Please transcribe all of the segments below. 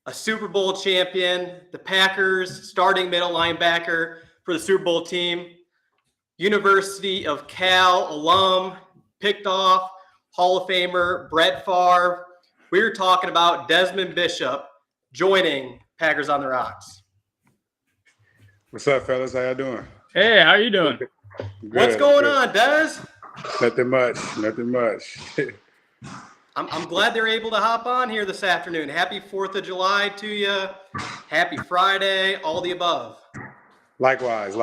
a Super Bowl champion, the Packers starting middle linebacker for the Super Bowl team, University of Cal alum, picked off Hall of Famer Brett Favre. We were talking about Desmond Bishop joining Packers on the Rocks. What's up, fellas? How y'all doing? Hey, how you doing? Good. What's going on, Des? Nothing much. I'm glad they're able to hop on here this afternoon. Happy 4th of July to you. Happy Friday, all the above. Likewise.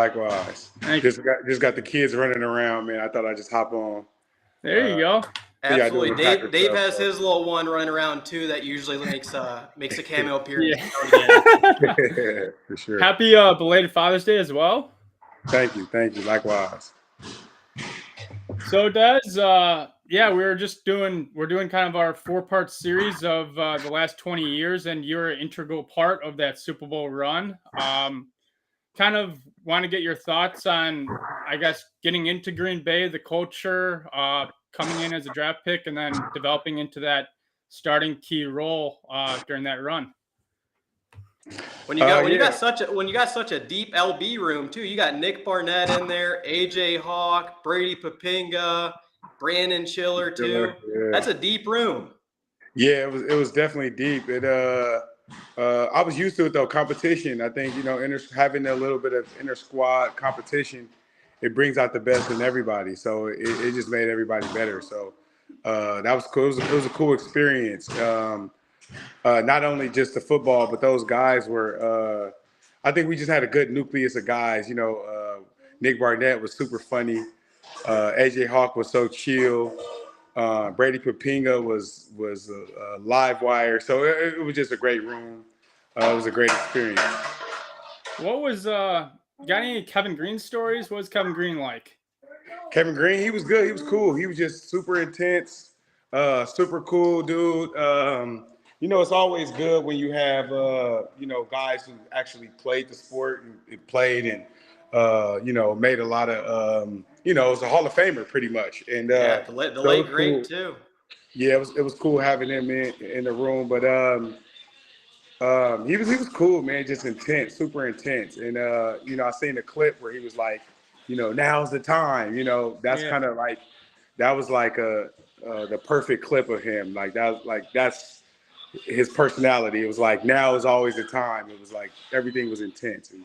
Thank Just got the kids running around, man. I thought I'd just hop on. There you go. Absolutely. Yeah, Dave has his little one running around too that usually makes a cameo appearance. Yeah. For sure. Happy belated Father's Day as well. Thank you. Likewise. So Des, we're doing kind of our 4-part series of the last 20 years, and you're an integral part of that Super Bowl run. Kind of want to get your thoughts on, I guess, getting into Green Bay, the culture, coming in as a draft pick, and then developing into that starting key role during that run. When you got such a deep LB room too, you got Nick Barnett in there, AJ Hawk, Brady Papinga, Brandon Schiller too. Yeah. That's a deep room. Yeah, it was definitely deep. I was used to it though. Competition, I think, having a little bit of inter squad competition, it brings out the best in everybody. So it just made everybody better. So that was cool. It was a cool experience. Not only just the football, but those guys were. I think we just had a good nucleus of guys. Nick Barnett was super funny. AJ Hawk was so chill. Brady Papinga was a live wire. So it was just a great room. It was a great experience. What was got any Kevin Green stories? What was Kevin Green like? Kevin Green, he was good. He was cool. He was just super intense, super cool dude. It's always good when you have guys who actually played the sport and played and made a lot of it was a Hall of Famer pretty much. And the late great cool. Too. Yeah, it was cool having him in the room, but he was cool, man, just intense, super intense. And I seen a clip where he was like, now's the time. That's kind of like that was like the perfect clip of him. That's his personality. It was like now is always the time. It was like everything was intense, and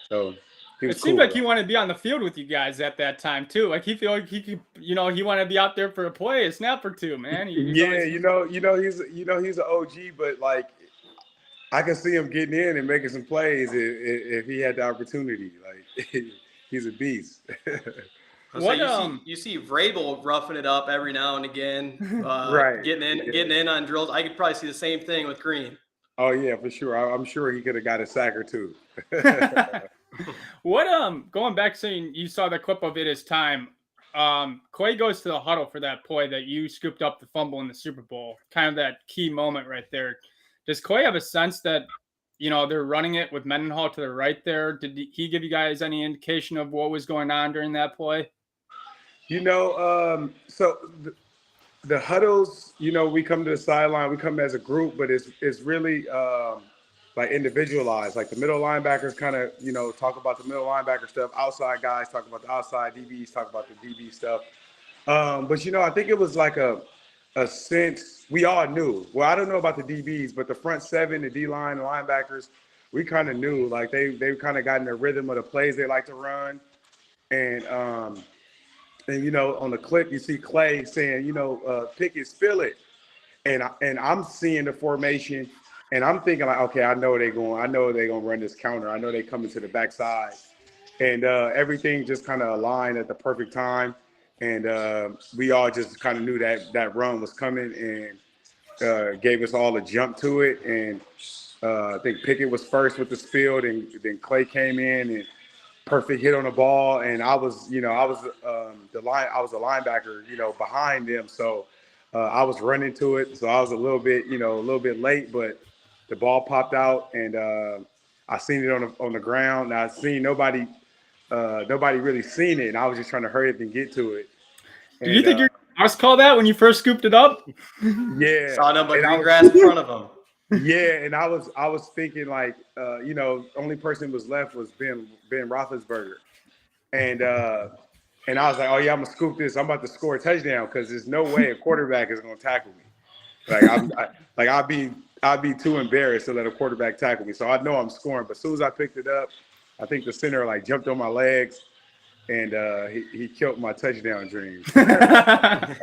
so he was. It seemed like he wanted to be on the field with you guys at that time too. Like he feel like he could, he wanted to be out there for a snap or two, man. He's an OG, but like I can see him getting in and making some plays if he had the opportunity. Like he's a beast. You see Vrabel roughing it up every now and again, right? Getting in on drills. I could probably see the same thing with Green. Oh yeah, for sure. I'm sure he could have got a sack or two. Going back, saying you saw the clip of it as time. Clay goes to the huddle for that play that you scooped up the fumble in the Super Bowl. Kind of that key moment right there. Does Clay have a sense that they're running it with Mendenhall to the right there? Did he give you guys any indication of what was going on during that play? So the huddles, we come to the sideline, we come as a group, but it's really like individualized. Like the middle linebackers kind of, talk about the middle linebacker stuff. Outside guys talk about the outside. DBs talk about the DB stuff. But I think it was like a sense we all knew. Well, I don't know about the DBs, but the front seven, the D line, the linebackers, we kind of knew. Like they kind of got in the rhythm of the plays they like to run, and on the clip you see Clay saying, Pickett, spill it, and I'm seeing the formation, and I'm thinking like, okay, I know they're gonna run this counter. I know they coming to the backside, and everything just kind of aligned at the perfect time, and we all just kind of knew that run was coming, and gave us all a jump to it, and I think Pickett was first with the spill, and then Clay came in and perfect hit on the ball, and I was a linebacker, behind them, so I was running to it, so I was a little bit late, but the ball popped out, and I seen it on the ground. Now I seen nobody really seen it, and I was just trying to hurry up and get to it. Did you think your boss called that when you first scooped it up? Yeah, saw nothing but green grass in front of him. Yeah, and I was thinking like, only person who was left was Ben Roethlisberger, and I was like, oh yeah, I'm gonna scoop this. I'm about to score a touchdown because there's no way a quarterback is gonna tackle me. Like I'd be too embarrassed to let a quarterback tackle me. So I know I'm scoring. But as soon as I picked it up, I think the center like jumped on my legs, and he killed my touchdown dreams. That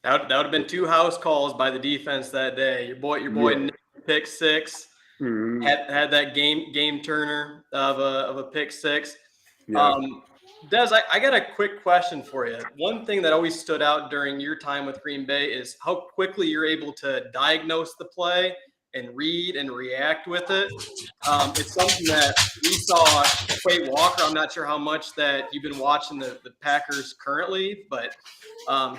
would have been 2 house calls by the defense that day. Your boy Yeah. Nick, pick 6 Mhm. had that game turner of a pick 6. Yeah. Des, I got a quick question for you. One thing that always stood out during your time with Green Bay is how quickly you're able to diagnose the play and read and react with it. It's something that we saw Quay Walker. I'm not sure how much that you've been watching the Packers currently, but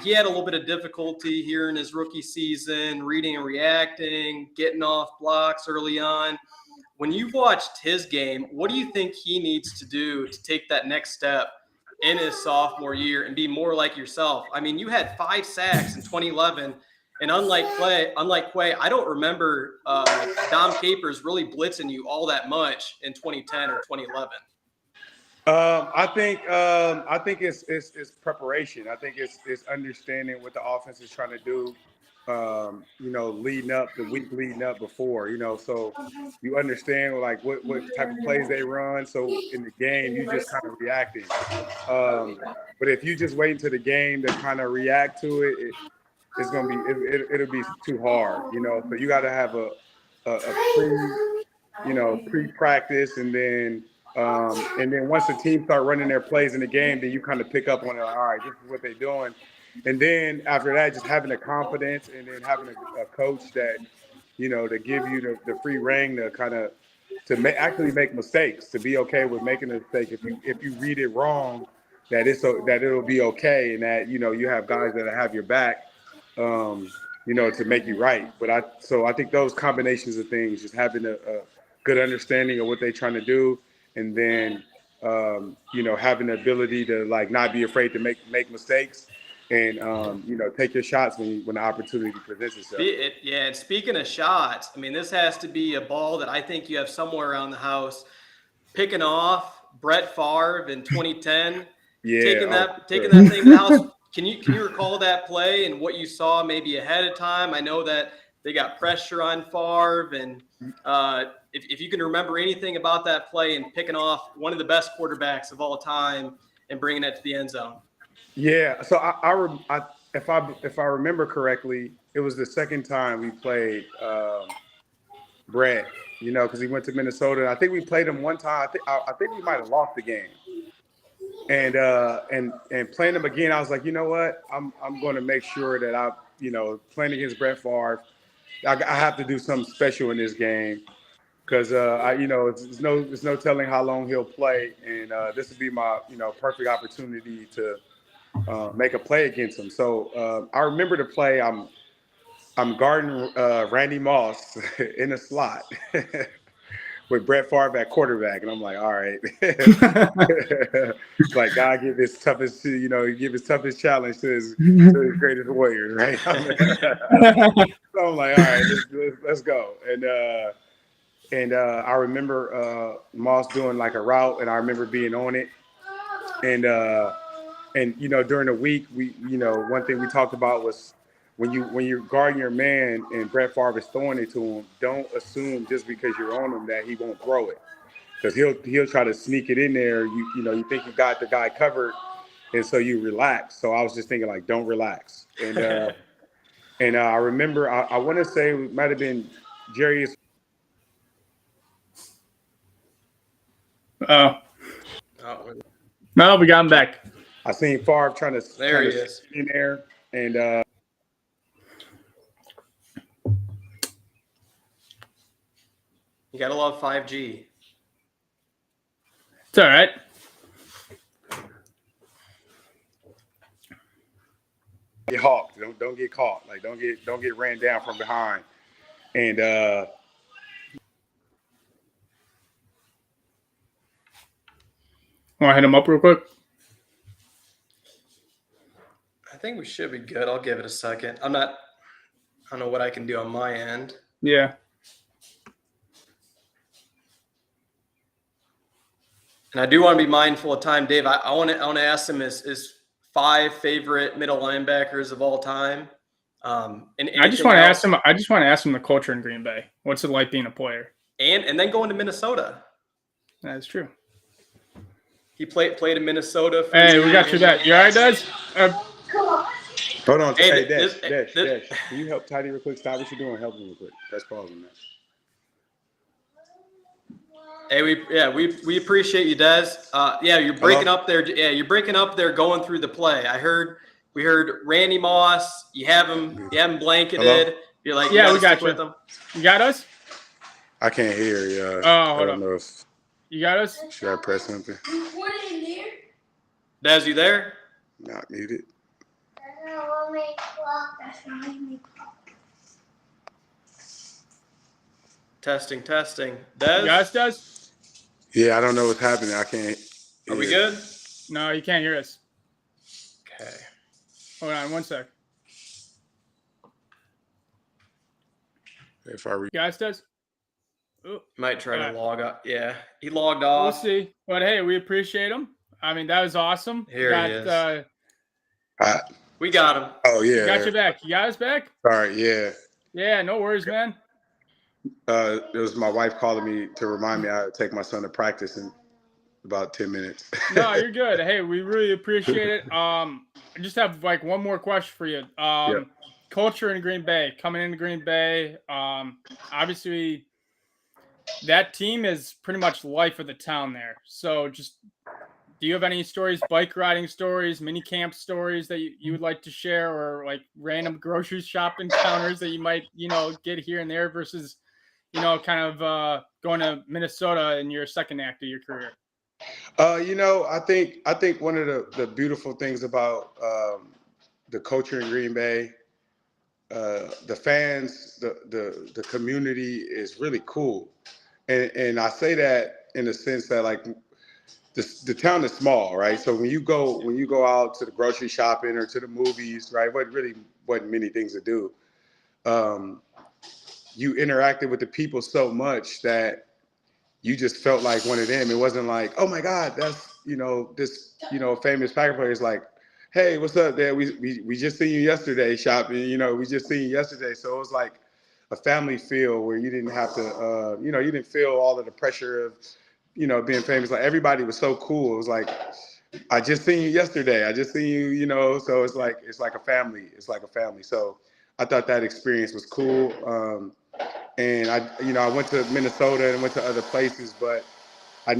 he had a little bit of difficulty here in his rookie season, reading and reacting, getting off blocks early on. When you've watched his game, what do you think he needs to do to take that next step in his sophomore year and be more like yourself? I mean, you had 5 sacks in 2011, and unlike Quay, I don't remember Dom Capers really blitzing you all that much in 2010 or 2011. I think it's preparation. I think it's understanding what the offense is trying to do. Leading up the week leading up before, so you understand like what type of plays they run. So in the game, you just kind of reacting. But if you just wait until the game to kind of react to it, it's gonna be it'll be too hard. So you got to have a pre-practice, and then once the team start running their plays in the game, then you kind of pick up on it. Like, all right, this is what they're doing. And then after that, just having the confidence, and then having a coach that, to give you the free rein to kind of actually make mistakes, to be okay with making a mistake. If you read it wrong, that it'll be okay, and that you have guys that have your back, to make you right. But I think those combinations of things, just having a good understanding of what they're trying to do, and then having the ability to like not be afraid to make mistakes, and take your shots when the opportunity presents itself. And speaking of shots, I mean, this has to be a ball that I think you have somewhere around the house. Picking off Brett Favre in 2010, taking that thing to the house. Can you recall that play and what you saw maybe ahead of time? I know that they got pressure on Favre, and if you can remember anything about that play and picking off one of the best quarterbacks of all time and bringing it to the end zone. Yeah. So if I remember correctly, it was the second time we played Brett. Because he went to Minnesota. I think we played him one time. I think we might have lost the game. And playing him again, I was like, you know what? I'm going to make sure that playing against Brett Favre, I have to do something special in this game, because there's no telling how long he'll play, and this would be my perfect opportunity to make a play against him. So I remember the play. I'm guarding Randy Moss in the slot with Brett Favre at quarterback, and I'm like, all right, like God give his toughest, give his toughest challenge to his greatest warriors, right? So I'm like, all right, let's go. And I remember Moss doing like a route, and I remember being on it, and during the week, we one thing we talked about was, when you're guarding your man and Brett Favre is throwing it to him, don't assume just because you're on him that he won't throw it, because he'll try to sneak it in there. You think you got the guy covered, and so you relax. So I was just thinking, like, don't relax. And I remember I want to say it might have been Jerry. Oh, no, we got him back. I seen Favre trying to There he is in there, and you gotta love 5G. It's all right. get hawked. Don't get caught. Like don't get ran down from behind. And Want to hit him up real quick? I think we should be good. I'll give it a second. I'm I don't know what I can do on my end. Yeah. And I do want to be mindful of time, Dave. I want to ask him his 5 favorite middle linebackers of all time. And I just anything want to else. ask him. I just want to ask him the culture in Green Bay. What's it like being a player? And then going to Minnesota. That's true. He played in Minnesota. Hey, we got you back. You all right, Des? Hold on. Hey, Hey, this- Dash. Can you help Tidy real quick? Stop what you're doing. Help him real quick. Press pause on that. Hey, we appreciate you, Des. Yeah, you're breaking up there. Yeah, you're breaking up there going through the play. We heard Randy Moss. You have him blanketed. Hello? You're like, Yeah, you we gotta got stick you. with him. You got us? I can't hear you. Oh, hold I on. don't know if You got us? should I press something. Des, you there? Not muted. Testing. You Des, got us, Des? Yeah, I don't know what's happening. I can't. are we hear. good? No, you can't hear us. Okay. Hold on 1 sec. If I You got us, Des? Oh, Might try Alright. to log up. Yeah, he logged we'll off. see. But hey, we appreciate him. I mean, that was awesome. Here he is. We got him. Oh yeah. Got you back. You got us back? Sorry. Yeah. Yeah, no worries, man. It was my wife calling me to remind me I had to take my son to practice in about 10 minutes. No, you're good. Hey, we really appreciate it. I just have like one more question for you. Yep. Culture in Green Bay, coming into Green Bay. Obviously, that team is pretty much life of the town there. So, just do you have any stories, bike riding stories, mini camp stories that you would like to share, or like random grocery shop encounters that you might get here and there versus kind of going to Minnesota in your second act of your career? I think one of the beautiful things about the culture in Green Bay, the fans, the community is really cool, and I say that in the sense that like the town is small, right? So when you go out to the grocery shopping or to the movies, right? Wasn't many things to do. You interacted with the people so much that you just felt like one of them. It wasn't like, oh my God, that's this famous Packer player. It's like, hey, what's up, Dad? We just seen you yesterday shopping. We just seen you yesterday. So it was like a family feel where you didn't have to, you didn't feel all of the pressure of, being famous. Like everybody was so cool. It was like, I just seen you yesterday. I just seen you. So it's like a family. It's like a family. So I thought that experience was cool. And I went to Minnesota and went to other places, but I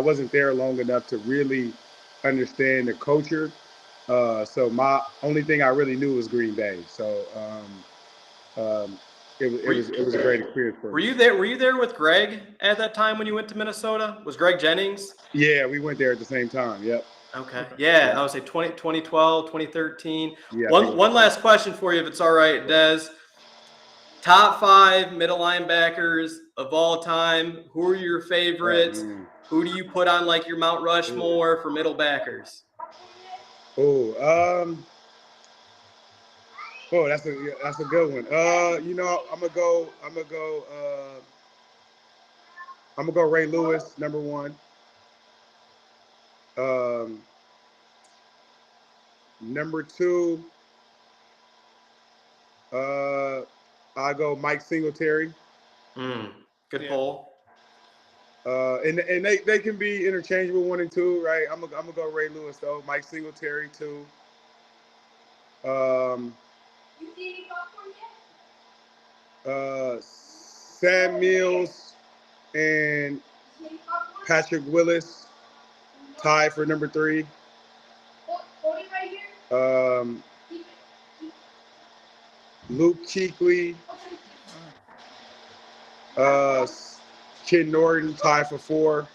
wasn't there long enough to really understand the culture. So my only thing I really knew was Green Bay. So it was a great experience for me. Were you there with Greg at that time when you went to Minnesota? Was Greg Jennings? Yeah, we went there at the same time. Yep. Okay. Yeah, I would say 2012, 2013. Yeah. One last question for you, if it's all right, Des. Top 5 middle linebackers of all time. Who are your favorites? Who do you put on like your Mount Rushmore for middle backers? Oh, that's a good one. I'm gonna go Ray Lewis, number 1. Number 2, I go Mike Singletary. Good poll. And they can be interchangeable, 1 and 2, right? I'm gonna go Ray Lewis though. Mike Singletary 2. Sam Mills and Patrick Willis tied for number 3. Luke Kuechly, Ken Norton tied for 4,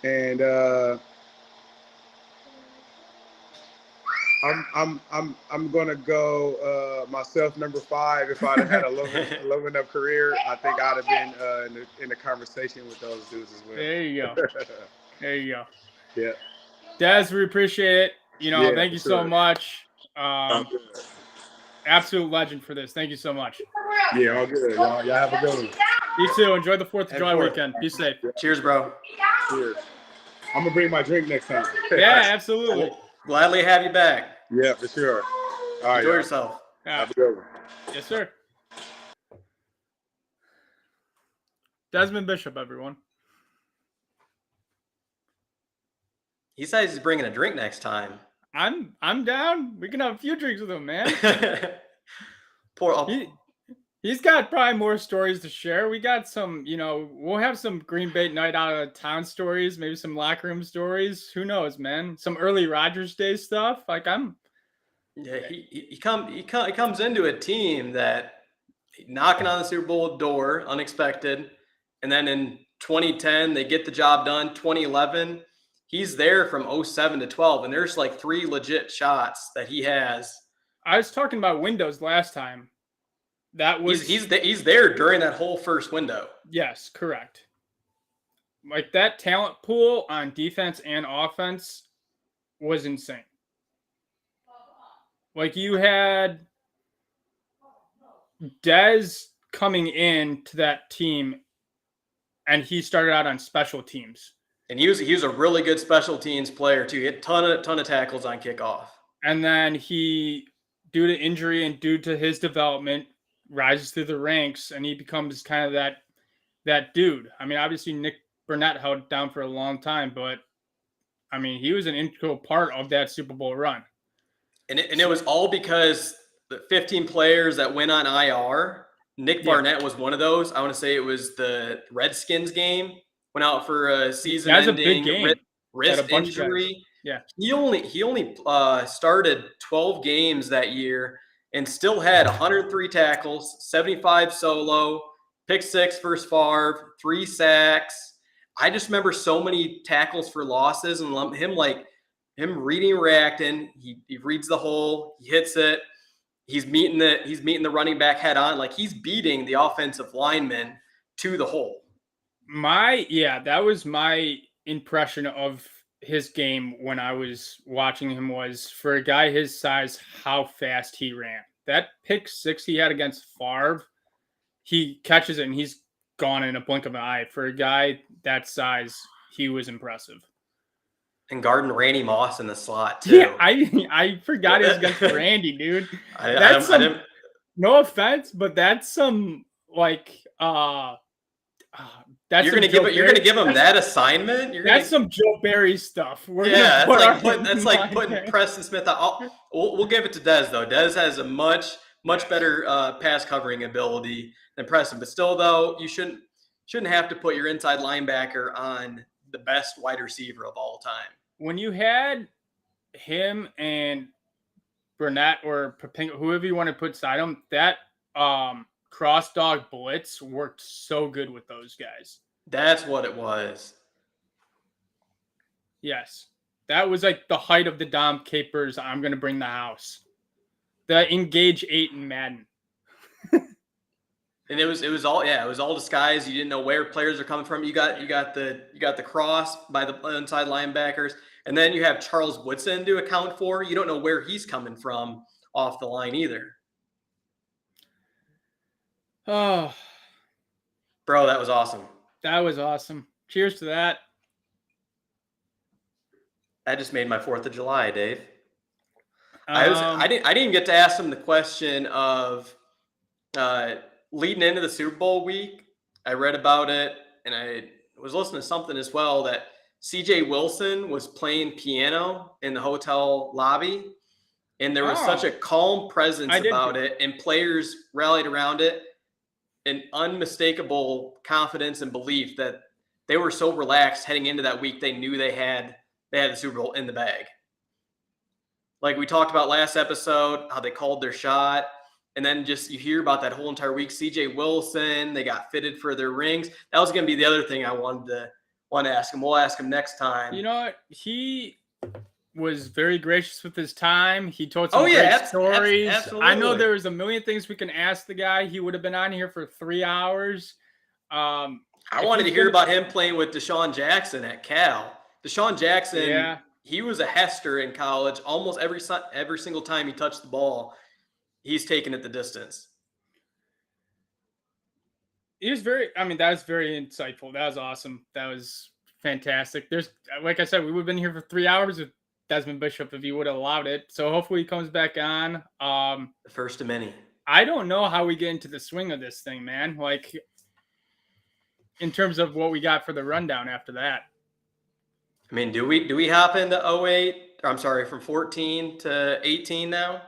and I'm gonna go myself number 5. If I'd have had a long enough career, I think I'd have been in the conversation with those dudes as well. There you go. There you go. Yeah. Des, we appreciate it. Thank you so much. Absolute legend for this. Thank you so much. Yeah, all good. Y'all have a good one. You too. Enjoy the 4th of July Have a weekend. Be safe. Cheers, bro. Cheers. I'm gonna bring my drink next time. Yeah, absolutely. Gladly have you back. Yeah, for sure. All right, Enjoy y'all. yourself. Have a good one. Yes, sir. Desmond Bishop, everyone. He says he's bringing a drink next time. I'm down. We can have a few drinks with him, man. Poor. He's got probably more stories to share. We got some, we'll have some Green Bay night out of town stories, maybe some locker room stories. Who knows, man? Some early Rogers Day stuff. Yeah, he comes into a team that knocking on the Super Bowl door, unexpected, and then in 2010 they get the job done. 2011, he's there from 07 to 12, and there's like 3 legit shots that he has. I was talking about windows last time. That was he's there during that whole first window. Yes, correct. Like that talent pool on defense and offense was insane. Like you had Dez coming into that team, and he started out on special teams. And he was a really good special teams player too. He had ton of tackles on kickoff. And then he, due to injury and due to his development, rises through the ranks, and he becomes kind of that dude. I mean, obviously Nick Burnett held it down for a long time, but I mean, he was an integral part of that Super Bowl run. And it was all because the 15 players that went on IR, Nick Barnett was one of those. I want to say it was the Redskins game, went out for a season-ending wrist injury. Yeah, he only started 12 games that year and still had 103 tackles, 75 solo, pick 6 versus Favre, 3 sacks. I just remember so many tackles for losses and him reading, reacting. He reads the hole, he hits it. He's meeting the running back head on. Like he's beating the offensive lineman to the hole. That was my impression of his game when I was watching him, was for a guy his size, how fast he ran. That pick 6 he had against Favre, he catches it and he's gone in a blink of an eye. For a guy that size, he was impressive. And guarding Randy Moss in the slot too. Yeah, I forgot he was against Randy, dude. No offense, but that's some you're gonna give him that assignment. That's some Joe Barry stuff. That's like putting Preston Smith out. We'll give it to Dez though. Dez has a much better pass covering ability than Preston, but still though, you shouldn't have to put your inside linebacker on the best wide receiver of all time. When you had him and Burnett or Papinga, whoever you want to put side him, that cross dog blitz worked so good with those guys. That's what it was. Yes. That was like the height of the Dom Capers. I'm going to bring the house. The Engage 8 in Madden. And it was all disguised. You didn't know where players are coming from. You got the cross by the inside linebackers, and then you have Charles Woodson to account for. You don't know where he's coming from off the line either. Oh, bro, that was awesome. That was awesome. Cheers to that. That just made my 4th of July, Dave. I didn't get to ask him the question of leading into the Super Bowl week. I read about it, and I was listening to something as well that CJ Wilson was playing piano in the hotel lobby, and there was such a calm presence about it, and players rallied around it, an unmistakable confidence and belief that they were so relaxed heading into that week. They knew they had the Super Bowl in the bag. Like we talked about last episode, how they called their shot. And then just you hear about that whole entire week. CJ Wilson, they got fitted for their rings. That was going to be the other thing I wanted to ask him. We'll ask him next time. You know what? He was very gracious with his time. He told some great stories. Absolutely. I know there was a million things we can ask the guy. He would have been on here for 3 hours. I wanted to hear about him playing with Deshaun Jackson at Cal. Deshaun Jackson, he was a Hester in college. Almost every single time he touched the ball, he's taken it the distance. He was very, I mean, that was very insightful. That was awesome. That was fantastic. There's, like I said, we would have been here for 3 hours with Desmond Bishop if he would have allowed it. So hopefully he comes back on. The first of many. I don't know how we get into the swing of this thing, man. Like, in terms of what we got for the rundown after that. I mean, do we hop into 08? I'm sorry, from 14 to 18 now?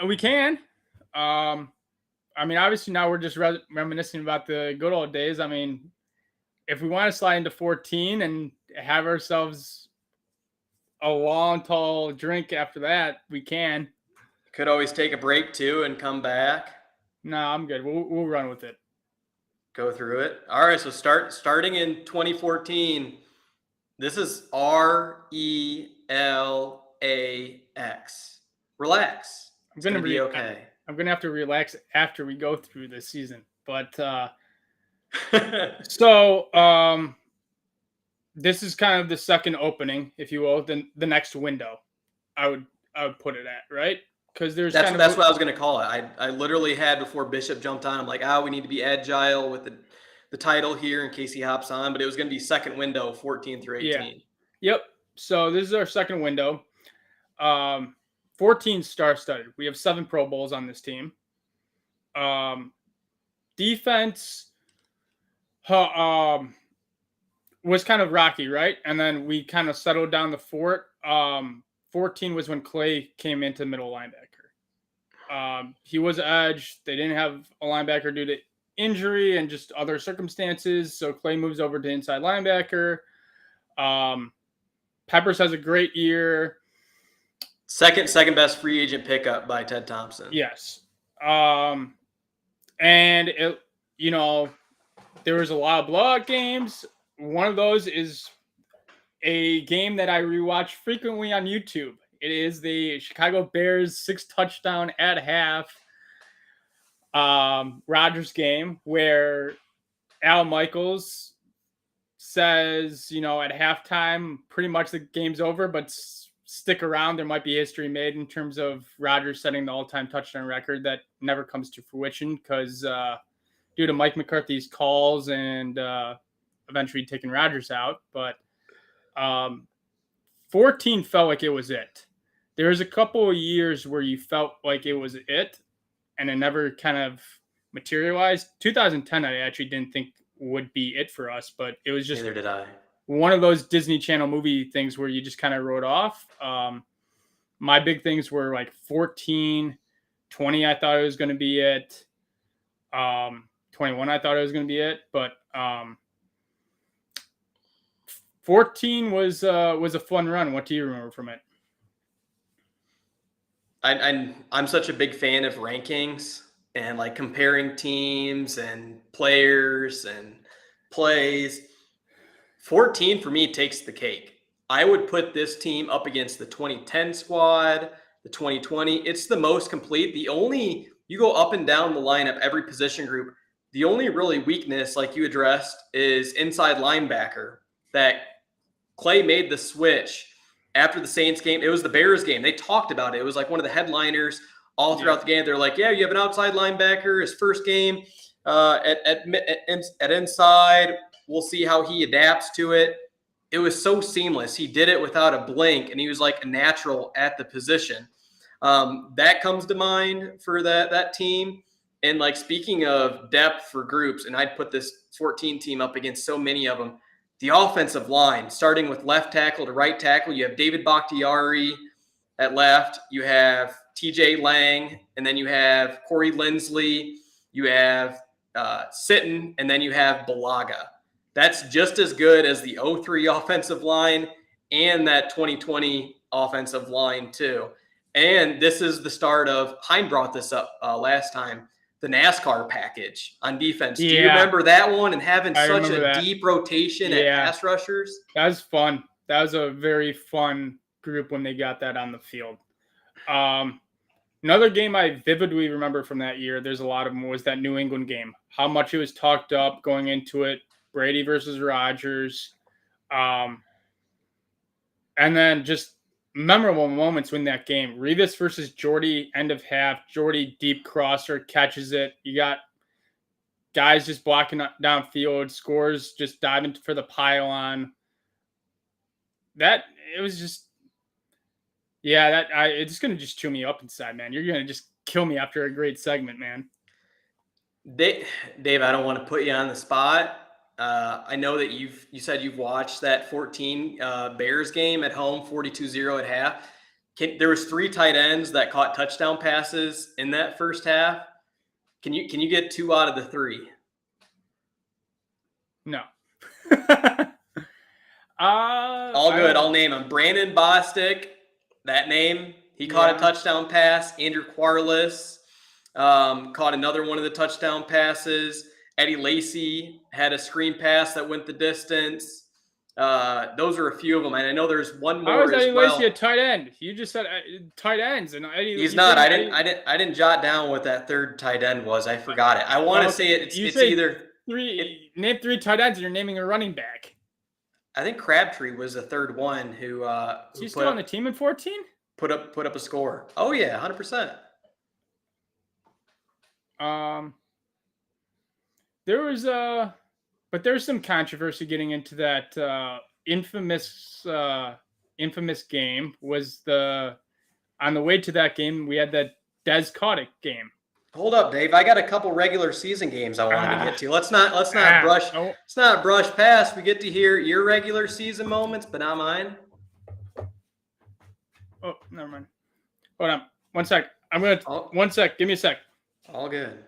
We can. I mean, obviously now we're just reminiscing about the good old days. I mean, if we want to slide into 14 and have ourselves a long, tall drink after that, we can. Could always take a break too and come back. No, I'm good. We'll run with it. Go through it. All right, so starting in 2014. This is RELAX. Relax. It's gonna be okay. I'm gonna have to relax after we go through this season. But so this is kind of the second opening, if you will, the next window. I would put it at, right? Because that's what I was gonna call it. I literally had before Bishop jumped on. I'm like, we need to be agile with the title here in case he hops on, but it was going to be second window 14 through 18. Yeah. Yep. So this is our second window. 14 star-studded. We have 7 Pro Bowls on this team. Defense was kind of rocky, right? And then we kind of settled down the fort. 14 was when Clay came into middle linebacker. He was edge. They didn't have a linebacker due to injury and just other circumstances. So Clay moves over to inside linebacker. Peppers has a great year. Second best free agent pickup by Ted Thompson. Yes. And it, there was a lot of blowout games. One of those is a game that I rewatch frequently on YouTube. It is the Chicago Bears 6-touchdown at half Rodgers game where Al Michaels says, at halftime, pretty much the game's over, but stick around. There might be history made in terms of Rodgers setting the all-time touchdown record that never comes to fruition because due to Mike McCarthy's calls and eventually taking Rodgers out. But 14 felt like it was it. There was a couple of years where you felt like it was it, and it never kind of materialized. 2010, I actually didn't think would be it for us, but it was just neither did I. One of those Disney Channel movie things where you just kind of wrote off. My big things were like 14, 20, I thought it was going to be it. 21, I thought it was going to be it, but 14 was a fun run. What do you remember from it? I'm such a big fan of rankings and like comparing teams and players and plays. 14 for me takes the cake. I would put this team up against the 2010 squad, the 2020. It's the most complete. You go up and down the lineup, every position group. The only really weakness, like you addressed, is inside linebacker. That Clay made the switch after the Saints game. It was the Bears game. They talked about it. It was like one of the headliners all throughout the game. They're like, yeah, you have an outside linebacker. His first game at inside. We'll see how he adapts to it. It was so seamless. He did it without a blink, and he was like a natural at the position. That comes to mind for that team. And like speaking of depth for groups, and I'd put this 14 team up against so many of them. The offensive line, starting with left tackle to right tackle, you have David Bakhtiari at left. You have TJ Lang, and then you have Corey Lindsley. You have Sitton, and then you have Balaga. That's just as good as the 03 offensive line and that 2020 offensive line too. And this is the start of, Hein brought this up last time, the NASCAR package on defense. Yeah. Do you remember that one and having such a that. deep rotation at pass rushers? That was fun. That was a very fun group when they got that on the field. Another game I vividly remember from that year, there's a lot of them, was that New England game. How much it was talked up going into it. Brady versus Rodgers. And then just memorable moments in that game. Rivas versus Jordy, end of half. Jordy deep crosser, catches it. You got guys just blocking downfield, scores just diving for the pylon. That it was just, yeah. It's gonna just chew me up inside, man. You're gonna just kill me after a great segment, man. Dave, I don't want to put you on the spot. I know that you said you've watched that 14 Bears game at home, 42-0 at half. There was 3 tight ends that caught touchdown passes in that first half. Can you get 2 out of the 3? No. All good. I'll name him. Brandon Bostic, that name. He caught a touchdown pass. Andrew Quarles caught another one of the touchdown passes. Eddie Lacy had a screen pass that went the distance. Those are a few of them, and I know there's one more. How is Eddie as well. Lacy a tight end? You just said tight ends, and Eddie. He's not. I didn't jot down what that third tight end was. I forgot it. I want to say it's either name 3 tight ends, and you're naming a running back. I think Crabtree was the third one who. Is he still on the team in 14? Put up a score. Oh yeah, 100%. There was but there's some controversy getting into that infamous game. Was on the way to that game we had that Des Caudic game. Hold up, Dave. I got a couple regular season games I wanted to get to. Let's not brush past. We get to hear your regular season moments, but not mine. Oh, never mind. Hold on. 1 sec. One sec. Give me a sec. All good.